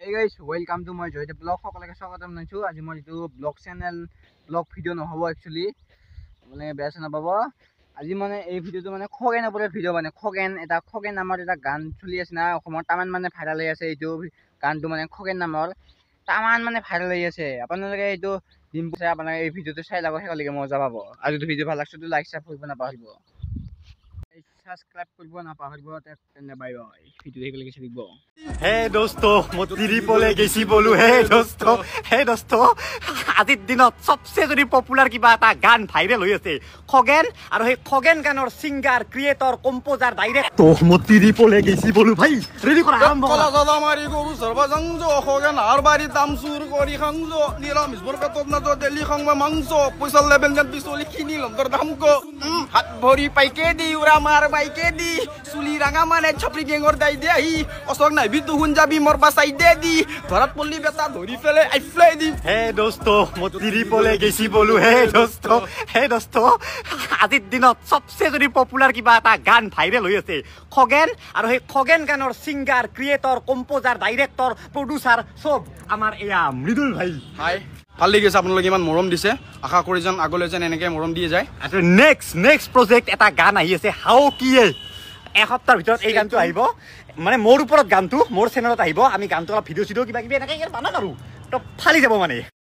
Hey guys, welcome to my Joy the Blog. সকলকে স্বাগতম জনাইছো। আজি মই যেটো ব্লগ চ্যানেল ব্লগ ভিডিও নহব একচুয়ালি মানে বেছ না পাব। আজি মানে এই ভিডিওটো মানে খগেন ওপৰত ভিডিও মানে খগেন নামৰ এটা গান চলি আছে না অসমৰ তামান মানে ভাইৰাল হৈ আছে। এইটো গানটো মানে খগেন নামৰ তামান মানে ভাইরাল হৈ আছে। আপোনালোকে এইটো দিন পছে আপোনালোকে এই ভিডিওটো চাই লাগক হেকলৈকে মজা পাব। আৰু যদি ভিডিও ভাল লাগছে তো লাইক শেয়াৰ কৰিব নাপাহৰিব। सब्सक्राइब करबो ना पाहरबो तेने बाय बाय ভিডিও দেখলে কিছু লিখব। হে দোস্ত মতিৰি পলে গেছি বলু হে দোস্ত আজিৰ দিনত সবচে যদি পপুলাৰ কিবা এটা গান ভাইৰেল হৈ আছে খগেন আৰু সেই খগেন গানৰ সিঙ্গাৰ ক্ৰিয়েটৰ কম্পোজাৰ ডাইৰেক্ট তো মতিৰি পলে গেছি বলু ভাই ৰেডি কৰা আৰম্ভ কলা সদা মারি গরু সর্বজংজ খগেন আর বাড়ি দাম সুর করি খাংজ নিরামিষ বরকত না তো দিল্লি খাংবা মাংস পয়সা লেভেল জান পিছলি কিনি লন্দর দামক হাত ভরি পাইকে দি উরা মার বাইকে দি চুলি রাঙা মানে ছপরি গেঙর দাই দে আহি অসক নাই বিতু হুন যাবি মোর বাসাই দে দি ধরাত পল্লি বেটা ধরি ফেলে আইফ্লাই দি হে দোস্ত মতিৰি পলে গেছি বলু হে দোস্ত আজিৰ দিনত সবচে যদি পপুলাৰ কিবা এটা গান ভাইৰেল হৈ আছে খগেন আৰু সেই খগেন গানৰ সিঙ্গাৰ ক্ৰিয়েটৰ কম্পোজাৰ ডাইৰেক্টৰ প্ৰডিউসাৰ সব আমাৰ এয়া মৃদুল ভাই হাই ভাল লাগিছে আপোনালোকে ইমান মৰম দিছে আশা কৰি যেন আগলৈ যেন এনেকৈ মৰম দিয়ে যায় আৰু নেক্সট প্ৰজেক্ট এটা গান আহি আছে হাও কিয়ে এসপ্তাহৰ ভিতৰত এই গানটো আহিব মানে মোৰ ওপৰত গানটো মোৰ চেনেলত আহিব আমি গানটো অলপ ভিডিও কিবা কিবি এনেকৈ বানাম আৰু তো ফালি যাব মানে